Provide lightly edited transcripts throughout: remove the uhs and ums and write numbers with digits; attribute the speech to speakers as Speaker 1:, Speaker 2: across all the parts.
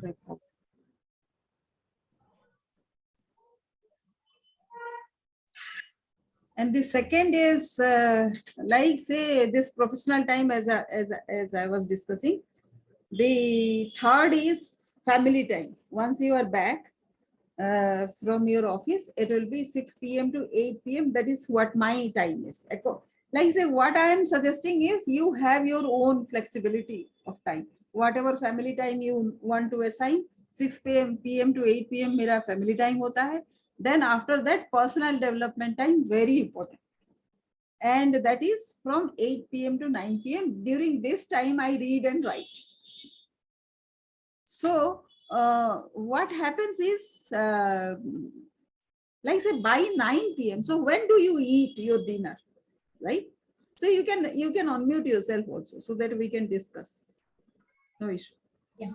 Speaker 1: record. And the second is like say this professional time as I was discussing. The third is family time. Once you are back from your office, it will be 6 p.m. to 8 p.m. That is what my time is. Like say what I am suggesting is you have your own flexibility of time. Whatever family time you want to assign, 6 p.m. to 8 p.m. मेरा family time होता है. Then after that, personal development time, very important. And that is from 8 p.m. to 9 p.m. During this time, I read and write. So what happens is, like say by 9 p.m. So when do you eat your dinner, right? So you can unmute yourself also so that we can discuss. No issue.
Speaker 2: Yeah.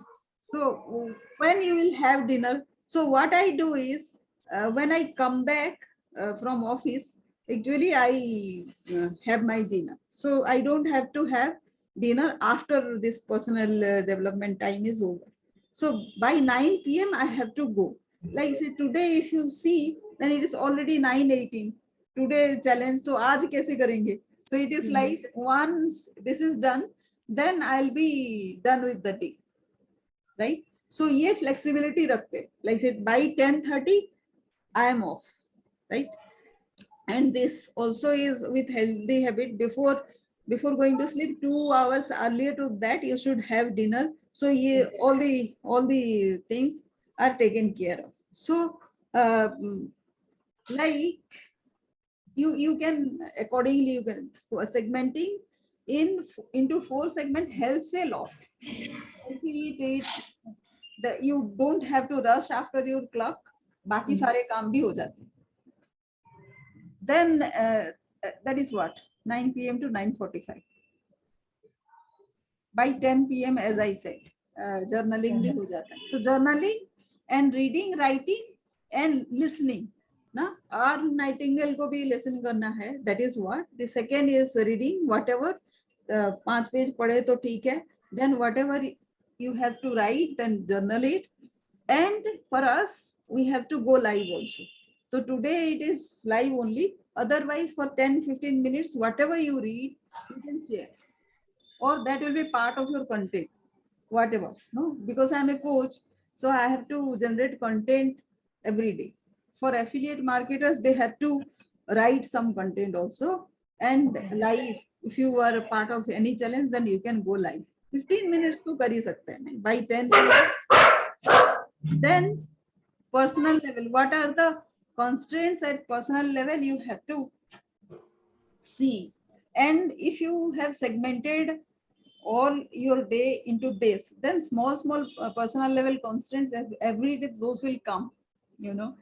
Speaker 1: So when you will have dinner, so what I do is when I come back from office, actually I have my dinner. So I don't have to have dinner after this personal development time is over. So by 9 p.m. I have to go. Like say today, if you see, then it is already 9:18. Today challenge, तो आज कैसे करेंगे? So it is like once this is done, then I'll be done with the day, right? So ये flexibility रखते, like say by 10:30 I am off, right? And this also is with healthy habit. Before going to sleep, 2 hours earlier to that you should have dinner. So yeah, all the things are taken care of. So like you can accordingly, you can segmenting into 4 segment helps a lot. You don't have to rush after your clock. बाकी सारे काम भी हो जाते हैं. Then that is what 9 p.m. to 9:45. By 10 p.m. as I said, journaling भी हो जाता है. So journaling and reading, writing and listening. ना और नाइटिंगेल को भी listen करना है. That is what. The second is reading whatever. 5 page पढ़े तो ठीक है. Then whatever you have to write, then journal it. And for us, we have to go live also. So today it is live only. Otherwise, for 10-15 minutes, whatever you read, you can share. Or that will be part of your content, whatever. No, because I'm a coach, so I have to generate content every day. For affiliate marketers, they have to write some content also. And live, if you are a part of any challenge, then you can go live. 15 minutes to kar hi sakte hain. By 10 then personal level, what are the constraints at personal level you have to see. And if you have segmented all your day into this, then small personal level constraints every day, those will come. You know,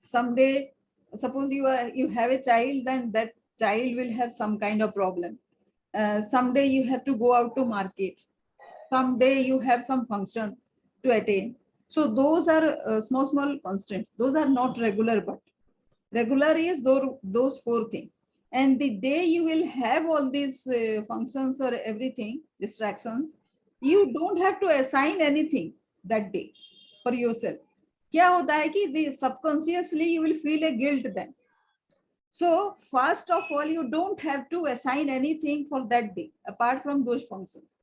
Speaker 1: someday suppose you have a child, then that child will have some kind of problem. Someday you have to go out to market, someday you have some function to attend. So those are small constraints. Those are not regular, but regular is those 4 things. And the day you will have all these functions or everything, distractions, you don't have to assign anything that day for yourself. क्या होता है कि the subconsciously you will feel a guilt then. So first of all, you don't have to assign anything for that day apart from those functions.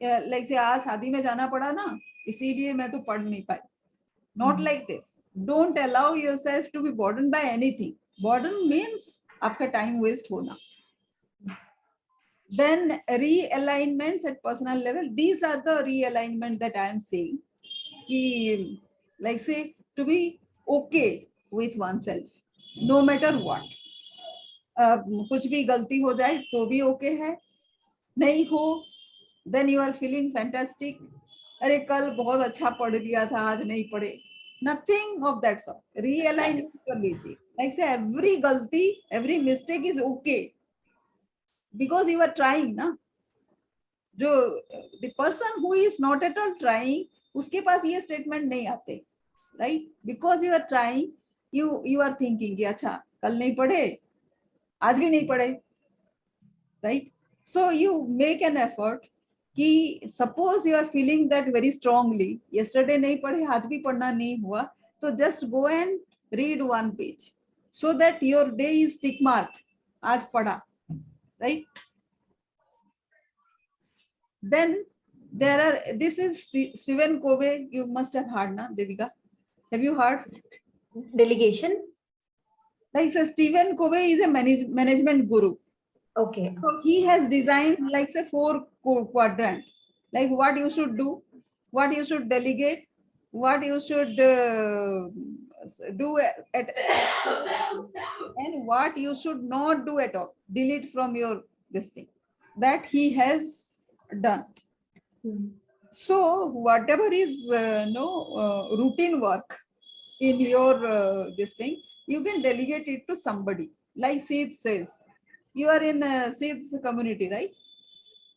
Speaker 1: Like say आज शादी में जाना पड़ा ना, इसीलिए मैं तो पढ़ नहीं पाई. Not like this. Don't allow yourself to be burdened by anything. Burden means आपका time waste होना. Then realignments at personal level. These are the realignment that I am saying. कि, like say to be okay with oneself, no matter what. कुछ भी गलती हो जाए तो भी okay है. नहीं हो, then you are feeling fantastic. अरे कल बहुत अच्छा पढ़ लिया था, आज नहीं पढ़े. Nothing of that sort. Realign कर लीजिए. Like say every गलती, every mistake is okay because you are trying ना. जो the person who is not at all trying, उसके पास ये statement नहीं आते, right? Because you are trying, you are thinking कि अच्छा कल नहीं पढ़े, आज भी नहीं पढ़े, right? So you make an effort कि suppose you are feeling that very strongly, yesterday नहीं पढ़े, आज भी पढ़ना नहीं हुआ, तो just go and read one page so that your day is tick marked, आज पढ़ा, right? Then there are, this is Stephen Covey, you must have heard, na Devika, have you heard?
Speaker 2: Delegation,
Speaker 1: Like, so Stephen Covey is a management guru.
Speaker 2: okay.
Speaker 1: So he has designed like say 4 quadrant, like what you should do, what you should delegate, what you should do at and what you should not do at all, delete from your this thing, that he has done. So whatever is routine work in your this thing, you can delegate it to somebody. Like Sid says, you are in Sid's community, right?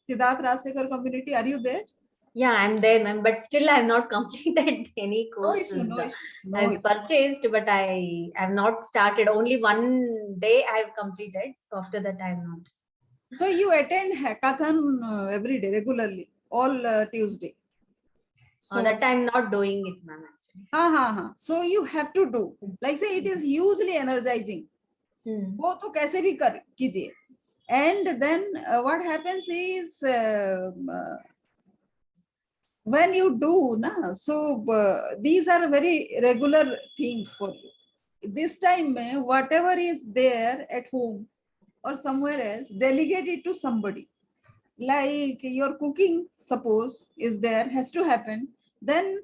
Speaker 1: Siddharth Rasekar community, are you there?
Speaker 2: Yeah, I'm there, ma'am, but still I have not completed any courses.
Speaker 1: No issue.
Speaker 2: I've purchased, but I have not started. Only one day I have completed. So after that, I have not.
Speaker 1: So you attend hackathon every day, regularly, all Tuesday.
Speaker 2: So that I'm not doing it, ma'am, actually.
Speaker 1: So you have to do. Like say, it is hugely energizing. वो तो कैसे भी कर कीजिए. And then what happens is when you do, na, so these are very regular things for you. This time, whatever is there at home or somewhere else, delegate it to somebody. Like your cooking, suppose, is there, has to happen. Then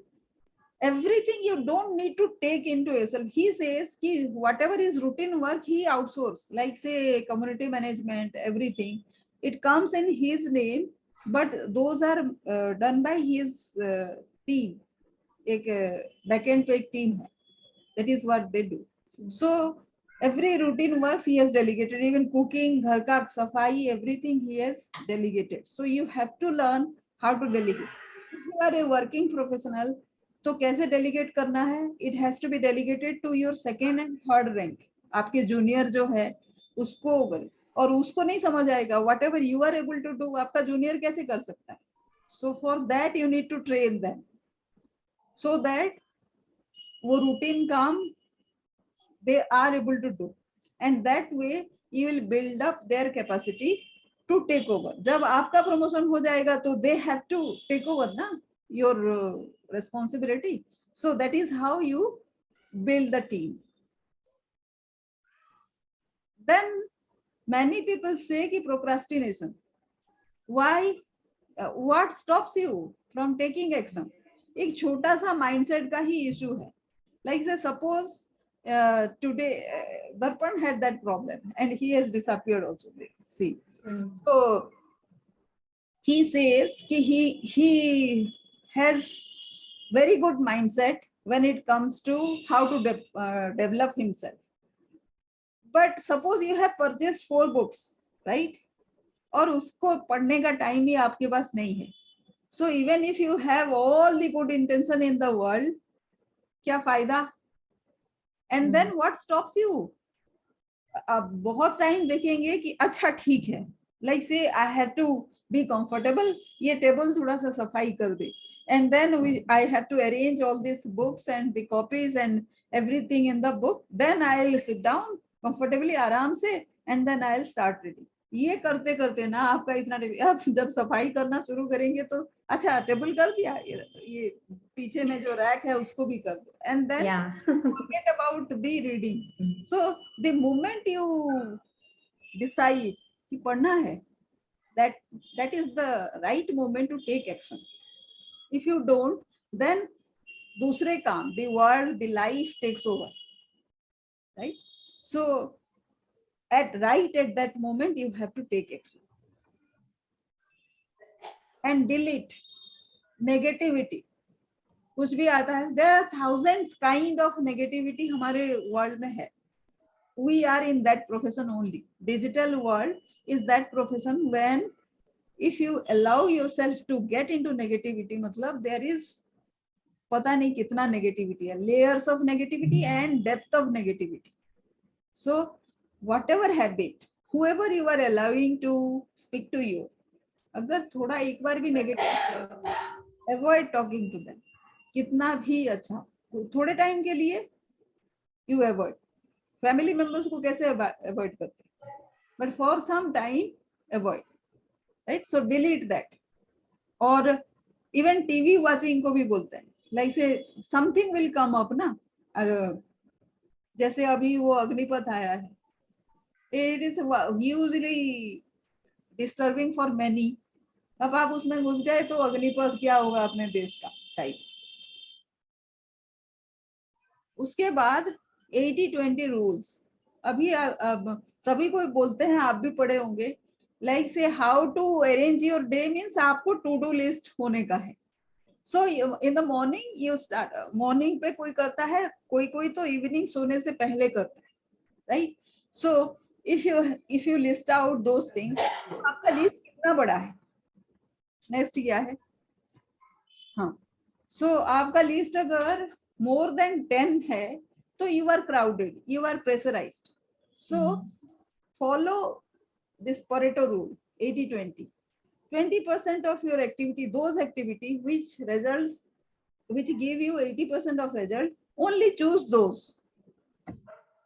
Speaker 1: everything you don't need to take into yourself. He says whatever is routine work, he outsource, like say community management, everything. It comes in his name, but those are done by his team. एक backend पे एक team है. That is what they do. So every routine works he has delegated, even cooking, घर का सफाई, everything he has delegated. So you have to learn how to delegate. If you are a working professional, तो कैसे delegate करना है? It has to be delegated to your second and third rank. आपके junior जो है उसको, और उसको नहीं समझ आएगा, whatever you are able to do, आपका junior कैसे कर सकता है? So for that you need to train them, so that वो routine काम they are able to do, and that way you will build up their capacity to take over. जब आपका promotion हो जाएगा तो they have to take over ना your responsibility. So that is how you build the team. Then many people say कि procrastination. Why? What stops you from taking action? एक छोटा सा mindset का ही issue है. Like say suppose today Darpan had that problem and he has disappeared also. See, so he says he has very good mindset when it comes to how to develop himself. But suppose you have purchased 4 books, right? और उसको पढ़ने का time ही आपके पास नहीं है. So even if you have all the good intention in the world, क्या फायदा? And then what stops you? आप बहुत टाइम देखेंगे कि अच्छा ठीक है, like say I have to be comfortable, ये टेबल थोड़ा सा सफाई कर दे, and then I have to arrange all these books and the copies and everything in the book, then I'll sit down comfortably आराम से, and then I'll start reading. ये करते करते ना आपका इतना, आप जब सफाई करना शुरू करेंगे तो अच्छा टेबल कर दिया, ये पीछे में जो रैक है उसको भी कर दो, and then forget about the reading. So the moment you decide कि पढ़ना है, that is the right moment to take action. If you don't, then दूसरे काम, the world, the life takes over, right? So at that moment you have to take action and delete negativity. कुछ भी आता है, there are thousands kind of negativity हमारे world में है. We are in that profession only. Digital world is that profession when if you allow yourself to get into negativity, मतलब there is पता नहीं कितना negativity है, layers of negativity and depth of negativity. So whatever habit, whoever you are allowing to speak to you, अगर थोड़ा एक बार भी negative, avoid talking to them. कितना भी अच्छा, थोड़े टाइम के लिए यू अवॉइड. फैमिली मेंबर्स को कैसे अवॉइड करते हैं, but for some time avoid, right. So delete that. और इवन टीवी वाचिंग को भी बोलते हैं, लाइक से समथिंग विल कम अप ना. जैसे अभी वो अग्निपथ आया है, it is hugely disturbing for many. अब आप उसमें घुस गए तो अग्निपथ क्या होगा अपने देश का टाइप. उसके बाद 80-20 रूल्स. अभी अब सभी को बोलते हैं, आप भी पढ़े होंगे, like say how to arrange your day means आपको टू डू लिस्ट होने का है. So in the morning you start, morning पे कोई करता है, कोई कोई तो इवनिंग सोने से पहले करता है, right. So if you list out those things, आपका लिस्ट कितना बड़ा है. नेक्स्ट क्या है, हाँ. सो आपका लिस्ट अगर मोर देन 10 है तो you are crowded, you are pressurised. So follow this Pareto rule, 80-20. 20% of your activity, those activity which give you 80% of result, only choose those.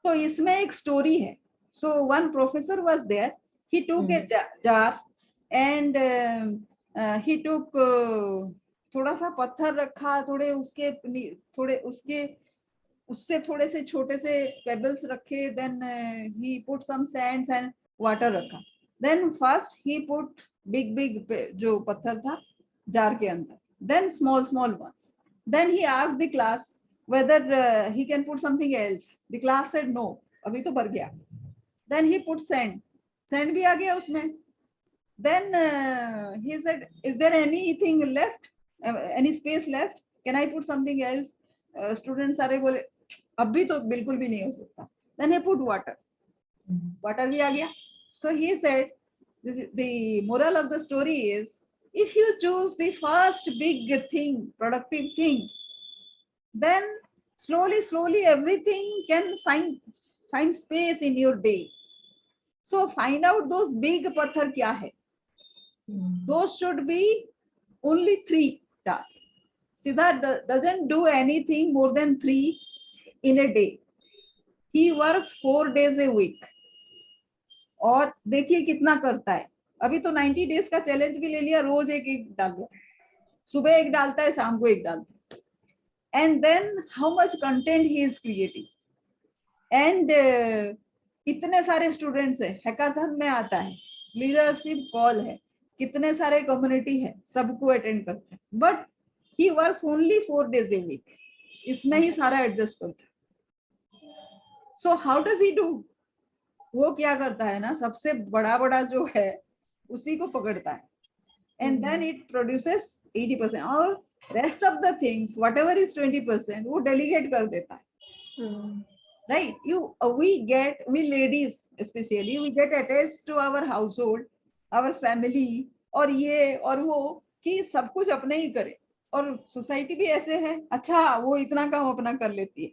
Speaker 1: तो इसमें एक स्टोरी है. So one professor was there. He took a jar and he took थोड़ा सा पत्थर रखा, थोड़े उससे थोड़े से छोटे से पेबल्स रखे. Then he put some sands and water रखा. Then first he put big जो पत्थर था जार के अंदर, then small ones. Then he asked the class whether he can put something else. The class said no, अभी तो भर गया. देन ही पुट सैंड भी आ गया उसमें. Then he said is there anything left, any space left, can I put something else. Student सारे बोले अभी तो बिल्कुल भी नहीं हो सकता. देन ही पुट वाटर भी आ गया. So he said, the moral of the story is, if you choose the first big thing, productive thing, then slowly everything can find space in your day. So find out those big pathar kya hai. Those should be only 3 tasks. Siddharth doesn't do anything more than 3 in a day. He works 4 days a week. और देखिए कितना करता है. अभी तो 90 days का challenge भी ले लिया, रोज एक डाल दो. सुबह एक डालता है, शाम को एक डालता है. And then how much content he is creating. एंड इतने सारे स्टूडेंट्स है, हैकाथन में आता है, लीडरशिप कॉल है, कितने सारे कम्युनिटी है, सबको अटेंड करता है. But he works only 4 days a week. इसमें ही सारा एडजस्ट करता है. So how does he do. वो क्या करता है ना, सबसे बड़ा जो है उसी को पकड़ता है. And then it produces 80%. और rest of the things whatever is 20% वो डेलीगेट कर देता है. Right. We ladies specially we get attached to our household, our family, और ये और वो कि सब कुछ अपने ही करे. और सोसाइटी भी ऐसे है, अच्छा वो इतना काम अपना कर लेती है,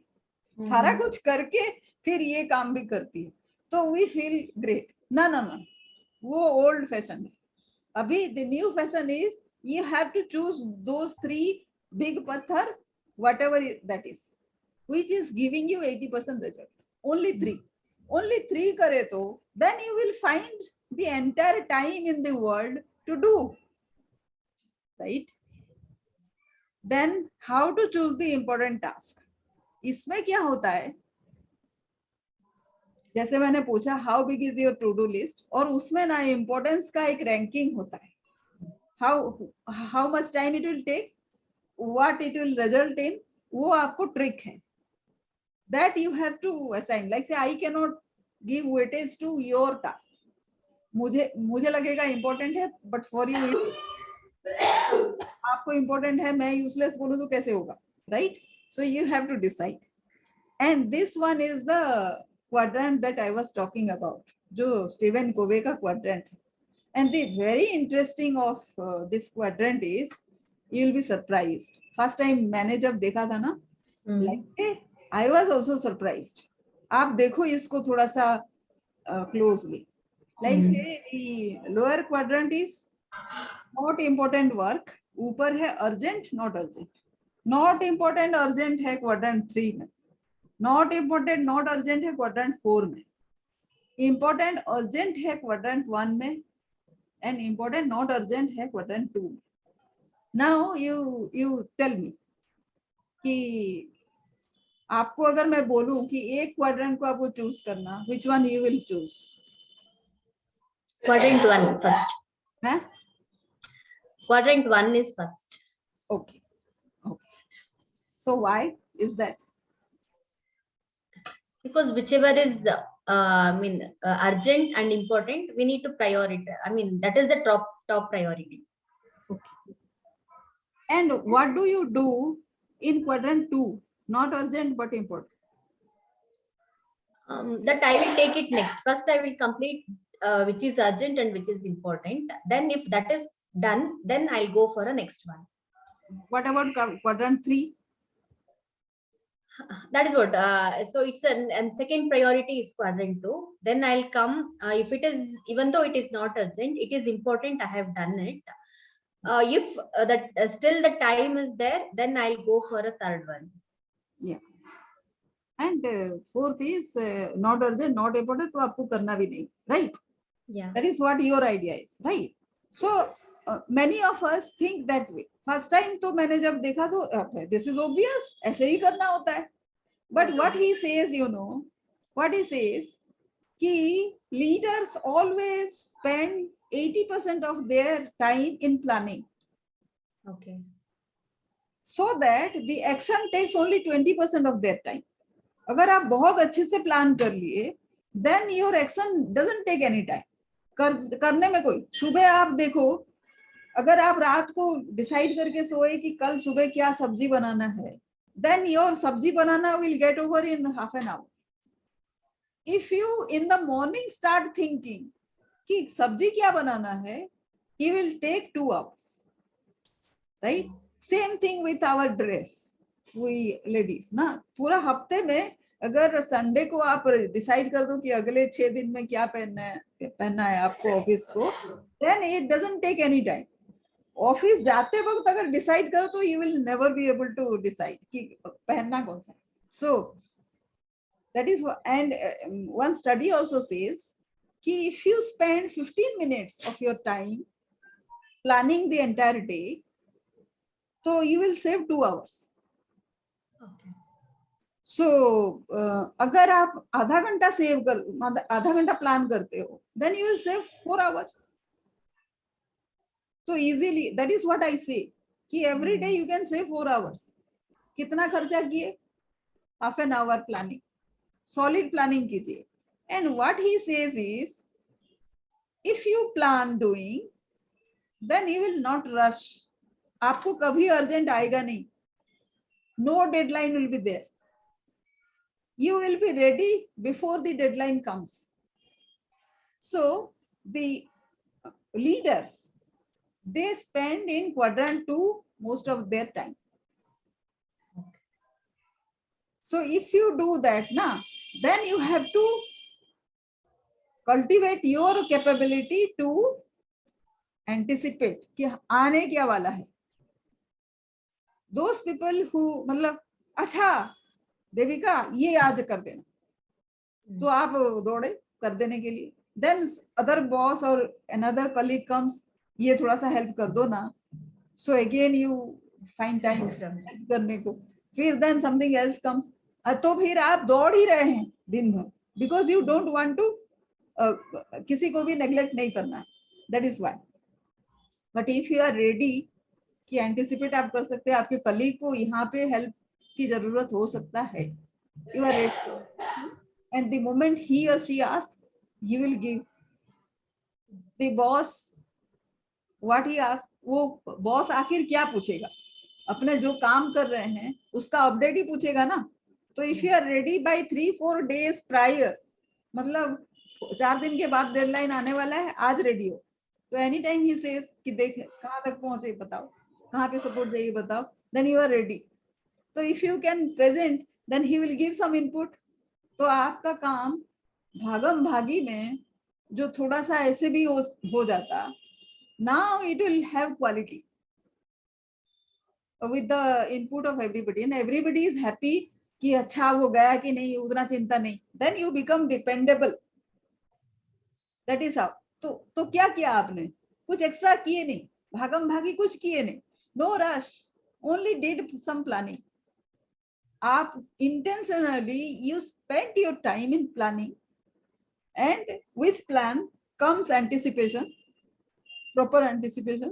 Speaker 1: सारा कुछ करके फिर ये काम भी करती है, तो वी फील ग्रेट. ना ना ना, वो ओल्ड फैशन है. अभी the new fashion is you have to choose those 3 big पत्थर, whatever that is, which is giving you 80% result. Only 3 करे तो then you will find the entire time in the world to do. Right. Then how to choose the important task. इसमें क्या होता है, जैसे मैंने पूछा how big is your to do list, और उसमें ना इम्पोर्टेंस का एक रैंकिंग होता है. How much time it will take, what it will result in, वो आपको ट्रिक है. That you have to assign. Like say I can not give weightage to your task. मुझे लगेगा इम्पोर्टेंट है, बट फॉर यू आपको important है, मैं useless बोलूं तो कैसे होगा. Right. So you have to decide. And this one is the quadrant that I was talking about, जो स्टीवन कोवे का quadrant है. And the very interesting of this quadrant is, you will be surprised. First time मैंने जब देखा था ना, like I was also surprised. आप देखो इसको थोड़ा सा closely. Like say the lower quadrant is not important work ऊपर है urgent not urgent, not important urgent है क्वाड्रेंट 3 में, नॉट इम्पोर्टेंट नॉट अर्जेंट है क्वाड्रेंट 4 में, इम्पोर्टेंट अर्जेंट है क्वाड्रेंट 1 में, एंड इम्पोर्टेंट नॉट अर्जेंट है क्वाड्रेंट 2 में. नाउ यू टेल मी कि आपको अगर मैं बोलूं कि एक क्वाड्रेंट को आपको चूज करना, which one you will choose?
Speaker 2: Quadrant 1 first.
Speaker 1: है?
Speaker 2: Quadrant 1 is first.
Speaker 1: Okay. Okay. So why is that?
Speaker 2: Because whichever is urgent and important, we need to prioritize. I mean, that is the top priority.
Speaker 1: Okay. And what do you do in quadrant 2? Not urgent but important.
Speaker 2: That I will take it next. First, I will complete which is urgent and which is important. Then, if that is done, then I'll go for a next one.
Speaker 1: What about quadrant 3?
Speaker 2: That is what. So it's and second priority is quadrant 2. Then I'll come if it is, even though it is not urgent, it is important. I have done it. If that still the time is there, then I'll go for a third one.
Speaker 1: Yeah. And fourth is not urgent, not important, तो आपको करना भी नहीं, right?
Speaker 2: Yeah.
Speaker 1: That is what your idea is, right? So many of us think that way. First time तो मैंने जब देखा तो this is obvious, ऐसे ही करना होता है. But what he says, you know, what he says, कि leaders always spend 80% of their time in planning.
Speaker 2: Okay.
Speaker 1: So that the action takes only 20% of their time. अगर आप बहुत अच्छे से प्लान कर लिए, then your action doesn't take any time. करने में कोई, सुबह आप देखो, अगर आप रात को डिसाइड करके सोए कि कल सुबह क्या सब्जी बनाना है, then your सब्जी बनाना will get over in half an hour. If you in the morning start thinking कि सब्जी क्या बनाना है, he will take 2 hours, right? Same thing with our dress, we ladies ना, पूरा हफ्ते में अगर संडे को आप डिसाइड कर दो कि अगले 6 दिन में क्या पहनना है आपको ऑफिस को, then it doesn't take any time. Office जाते वक्त अगर डिसाइड करो तो you will never be able to decide कि पहनना कौन सा. So that is what, and one study also says कि if you spend 15 minutes of your time planning the entire day, so you will save 2 hours.
Speaker 2: Okay.
Speaker 1: So अगर आप आधा घंटा plan करते हो, then you will save 4 hours. So easily, that is what I say, कि every day you can save 4 hours. कितना खर्चा किए? Half an hour planning. Solid planning कीजिए. And what he says is, if you plan doing, then you will not rush. आपको कभी urgent आएगा नहीं. No deadline will be there. You will be ready before the deadline comes. So the leaders, they spend in quadrant 2 most of their time. So if you do that, then you have to cultivate your capability to anticipate कि आने क्या वाला है. Those people who मतलब अच्छा देविका ये आज कर देना, तो आप दौड़े कर देने के लिए. Then other boss or another colleague comes, ये थोड़ा सा हेल्प कर दो ना. So again you find time करने को. फिर then something else comes, तो फिर आप दौड़ ही रहे हैं दिन भर, because you don't want to किसी को भी neglect नहीं करना. That is why. But if you are ready कि एंटिसिपेट आप कर सकते हैं, आपके कलीग को यहाँ पे हेल्प की जरूरत हो सकता है, you are ready, and the moment he or she asks, you will give. The boss, what he asks, वो बॉस आखिर क्या पूछेगा? अपने जो काम कर रहे हैं उसका अपडेट ही पूछेगा ना. तो if you are ready by 3-4 days prior, मतलब 4 दिन के बाद डेडलाइन आने वाला है, आज रेडी हो, तो एनी टाइम ही सेज कि देख कहाँ तक पहुंचे बताओ, कहाँ पे सपोर्ट चाहिए बताओ, देन यू आर रेडी. तो if you can present, then he will give some input. तो आपका काम भागम भागी में जो थोड़ा सा ऐसे भी हो जाता, Now it will have quality with the input of everybody, and everybody is happy कि अच्छा वो गया कि नहीं, उतना चिंता नहीं. Then you become dependable. That is how. तो क्या किया आपने? कुछ एक्स्ट्रा किए नहीं, भागम भागी कुछ किए नहीं. No rush, only did some planning. आप intentionally you spent your time in planning, and with plan comes anticipation, proper anticipation.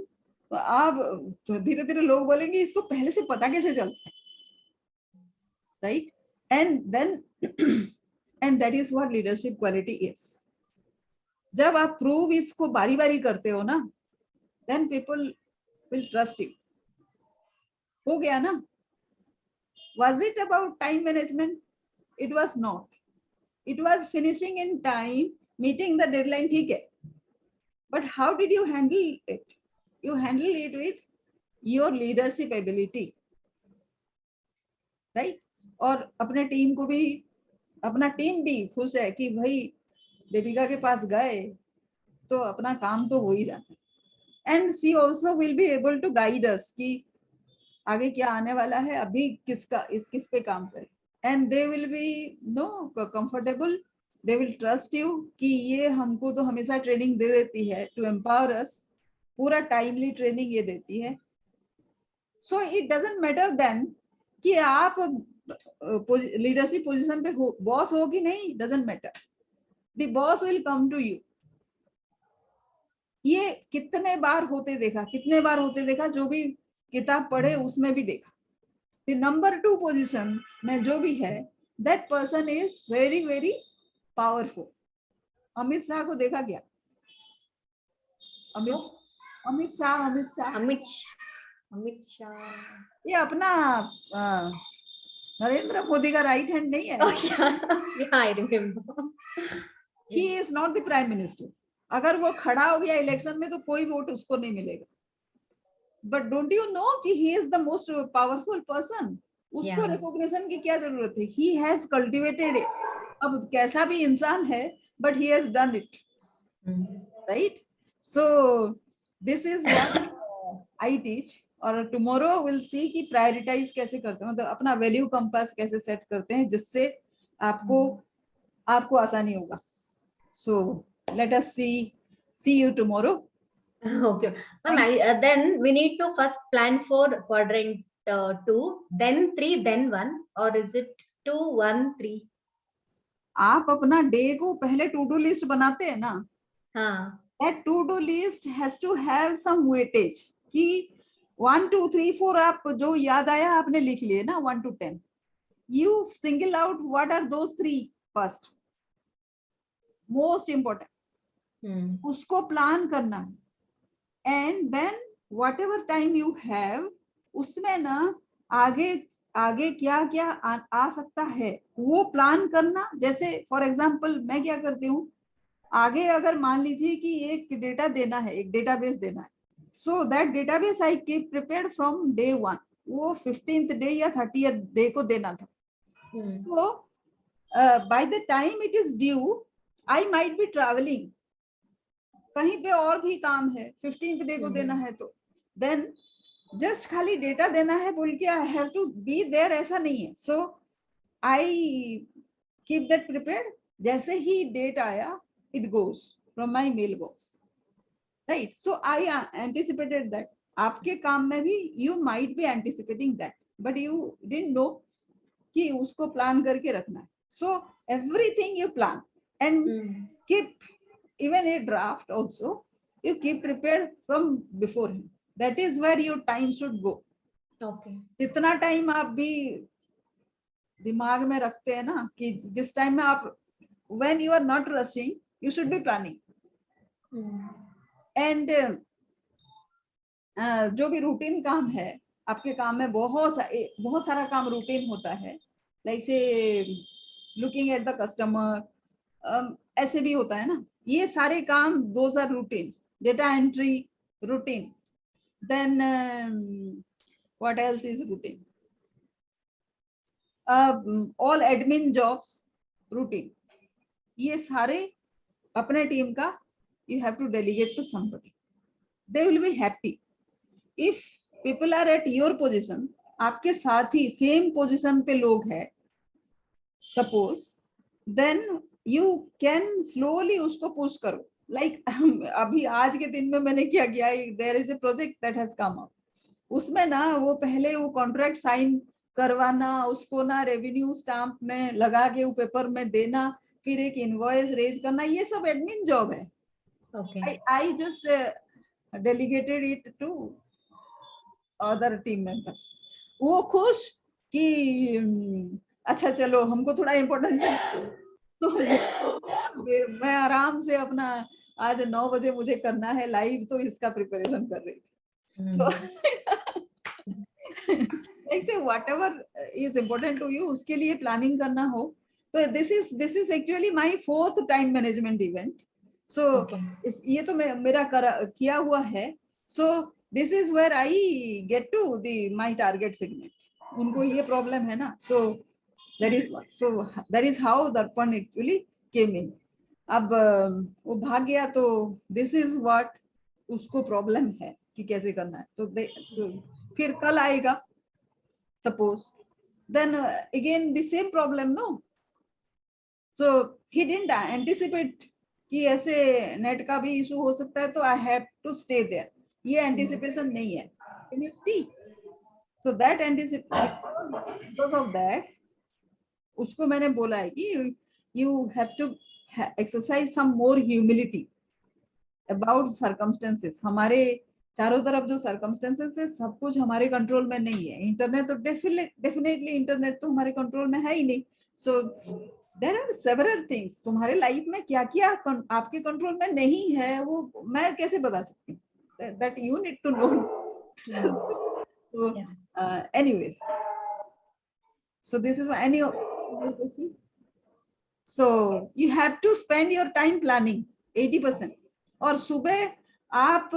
Speaker 1: तो आप तो धीरे धीरे लोग बोलेंगे इसको पहले से पता कैसे चलता है, right? And then and that is what leadership quality is. जब आप प्रूव इसको बारी बारी करते हो ना, then people will trust you. हो गया ना? Was it about time management? It was not. It was finishing in time, meeting the deadline, ठीक है. But how did you handle it? You handle it with your leadership ability, right? और अपने team को भी, अपना team भी खुश है कि भाई दीपिका के पास गए तो अपना काम तो हो ही रहा है. And she also will be able to guide us कि आगे क्या आने वाला है, अभी किस पे काम करें. And they will be comfortable. They will trust you कि ये हमको तो हमेशा ट्रेनिंग दे देती है to empower us. पूरा टाइमली ट्रेनिंग ये देती है. So it doesn't matter then कि आप लीडरशिप पोजीशन पे हो, बॉस हो कि नहीं, doesn't matter. The boss will come to you. ये कितने बार होते देखा, जो भी किताब पढ़े उसमें भी देखा. The number 2 position में जो भी है, that person is very very powerful. Amit Shah को देखा क्या? अमित शाह ये अपना नरेंद्र मोदी का राइट हैंड नहीं है.
Speaker 2: Yeah, I remember.
Speaker 1: He is not the prime minister. अगर वो खड़ा हो गया इलेक्शन में तो कोई वोट उसको नहीं मिलेगा. But don't you know कि he is the most powerful person? उसको recognition की क्या जरूरत है? He has cultivated it. अब कैसा भी इंसान है, but he has done it, right? So this is what I teach. और tomorrow we'll see कि prioritize कैसे करते हैं, मतलब अपना value compass कैसे set करते हैं जिससे आपको आसानी होगा. So let us see you tomorrow.
Speaker 2: Okay, ma'am. Then we need to first plan for quadrant 2, then 3, then 1, or is it 2, 1, 3?
Speaker 1: आप अपना डे को पहले टू डू लिस्ट बनाते हैं ना.
Speaker 2: हाँ.
Speaker 1: That to do list has to have some weightage कि 1, 2, 3, 4 आप जो याद आया आपने लिख लिए ना 1 to 10. You single out what are those 3 first. Most important. उसको प्लान करना है. And then whatever time you have, उसमें ना आगे क्या क्या आ सकता है वो प्लान करना. जैसे फॉर एग्जाम्पल मैं क्या करती हूँ, आगे अगर मान लीजिए कि एक डेटा देना है, एक डेटाबेस देना है, so that database I keep prepared from day 1. वो 15th डे या 30th डे को देना था. So by the time it is due I might be travelling, कहीं पे और भी काम है, 15th डे को देना है, तो देन जस्ट खाली डेटा देना है बोल के I have to be there, ऐसा नहीं है. So I keep that prepared. जैसे ही डेट आया it goes from my mailbox, right? So I anticipated that. आपके काम में भी you might be anticipating that, but you didn't know कि उसको प्लान करके रखना है. So everything you plan and keep, even a draft also you keep prepared from beforehand. That is where your time should go.
Speaker 2: Okay.
Speaker 1: जितना time आप भी दिमाग में रखते हैं ना कि जिस टाइम में आप, when you are not rushing, you should be planning. And जो भी रूटीन काम है आपके काम में, बहुत सारा काम रूटीन होता है. लाइक से लुकिंग एट द कस्टमर, ऐसे भी होता है ना. ये सारे काम those are routine. Data entry routine. Then what else is routine? All admin jobs routine. ये सारे अपने टीम का you have to delegate to somebody. they will be happy. If people are at your position, आपके साथ ही same position पे लोग हैं suppose, then you can slowly उसको पुश करो. लाइक अभी आज के दिन में मैंने क्या किया, there is a project that has come up. उसमें ना वो पहले वो कॉन्ट्रैक्ट साइन करवाना, उसको ना रेवेन्यू स्टाम्प में लगा के वो पेपर में देना, फिर एक इनवॉइस रेज करना, ये सब एडमिन जॉब है. I just delegated it to other team members. वो खुश कि अच्छा चलो हमको थोड़ा इम्पोर्टेंस है, तो मैं आराम से अपना आज 9 बजे मुझे करना है लाइव, तो इसका प्रिपरेशन कर रही थी. सो ऐसे whatever is important to you उसके लिए प्लानिंग करना हो. तो this is actually my 4th time management event. So ये तो मेरा किया हुआ है. So this is where I get to the my target segment. उनको ये प्रॉब्लम है ना. सो that is how दर्पण actually came in. अब वो भाग गया, तो this is what उसको प्रॉब्लम है कि कैसे करना है. तो फिर कल आएगा suppose, then again the same problem, no. So he didn't anticipate कि ऐसे नेट का भी इशू हो सकता है, तो I have to stay there. ये anticipation नहीं है. Can you see? So that anticipation, because of that, उसको मैंने बोला है कि you have to exercise some more humility about circumstances. हमारे चारों तरफ जो circumstances है, सब कुछ हमारे कंट्रोल में नहीं है. इंटरनेट तो डेफिनेटली इंटरनेट तो हमारे कंट्रोल में है ही नहीं. So there are several things. तुम्हारे लाइफ में क्या क्या आपके कंट्रोल में नहीं है, वो मैं कैसे बता सकती हूँ? That you need to know. So anyways, so this is any. So you have to spend your time planning 80%. और सुबह आप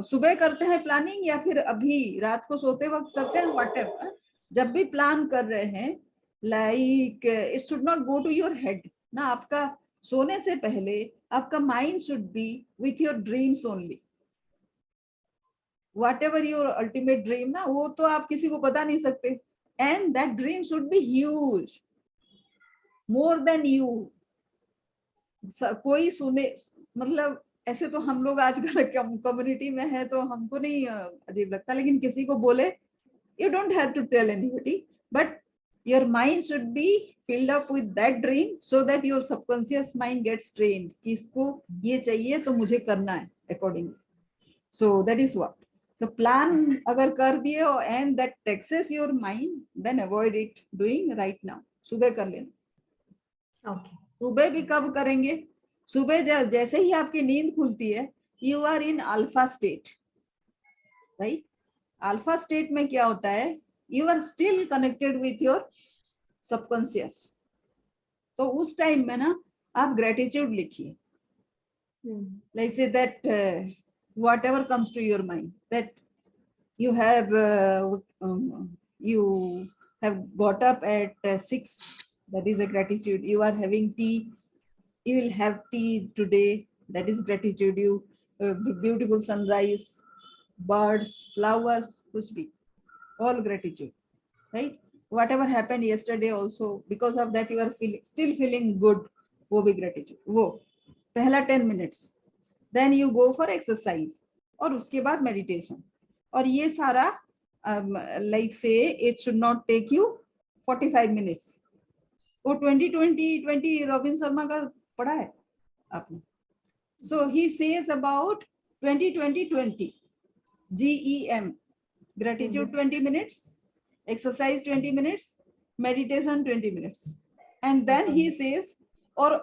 Speaker 1: सुबह करते हैं प्लानिंग या फिर अभी रात को सोते वक्त करते हैं, whatever. जब भी प्लान कर रहे हैं, like it should not go to your head ना. आपका सोने से पहले आपका mind should be with your dreams only. Whatever your ultimate dream ना, वो तो आप किसी को बता नहीं सकते. And that dream should be huge, more than you. कोई सुने, मतलब ऐसे तो हम लोग आजकल कम्युनिटी में है तो हमको नहीं अजीब लगता, लेकिन किसी को बोले, you don't have to tell anybody, but your mind should be filled up with that dream so that your subconscious mind gets trained कि इसको ये चाहिए तो मुझे करना है accordingly. So that is what. तो प्लान अगर कर दिए and that taxes your mind, then avoid it doing right now. सुबह कर लेना.
Speaker 2: Okay.
Speaker 1: सुबह भी कब करेंगे? सुबह जैसे ही आपकी नींद खुलती है, you are in alpha state, right? Alpha state में क्या होता है? You are still connected with your subconscious. तो उस टाइम में ना आप gratitude लिखिए. Like say that whatever comes to your mind, that you have got up at 6, that is a gratitude. You are having tea, you will have tea today, that is gratitude. You beautiful sunrise, birds, flowers, कुछ भी, all gratitude, right? Whatever happened yesterday also, because of that you are still feeling good, वो भी gratitude. वो पहला 10 minutes. Then you go for exercise और उसके बाद meditation. और ये सारा like say it should not take you 45 minutes. वो 20 रॉबिन शर्मा का पढ़ा है आपने? So he says about 20 GEM, gratitude 20 minutes, exercise 20 minutes, meditation 20 minutes, and then he says or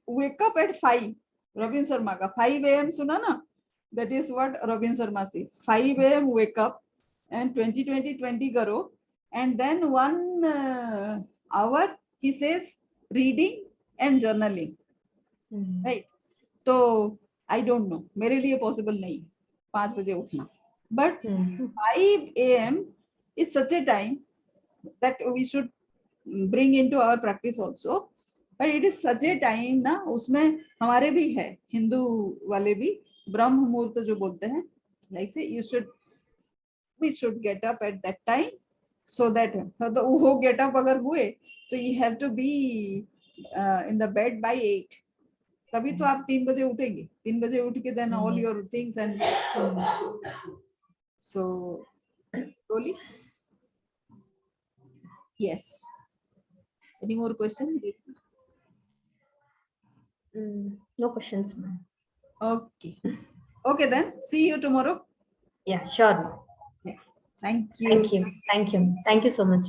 Speaker 1: wake up at 5. Robin Sharma का 5 AM सुना ना? That is what robin Sharma says. 5 AM wake up and 20 करो, and then 1 hour he says reading and journaling, right? तो I don't know, मेरे लिए possible नहीं 5 बजे उठना, but 5 AM is such a time that we should bring into our practice also. But it is such a time ना, उसमें हमारे भी है हिंदू वाले भी ब्रह्म मुहूर्त जो बोलते हैं, like say we should get up at that time, so that तो वो get up अगर हुए तो you have to be in the bed by 8, तभी तो आप 3 बजे उठेंगे, 3 बजे उठ के then all your things and so slowly. Yes, any more questions?
Speaker 2: No questions, ma'am.
Speaker 1: Okay then, see you tomorrow.
Speaker 2: Yeah, sure, ma'am.
Speaker 1: Yeah, thank you.
Speaker 2: Thank you. Thank you. Thank you so much.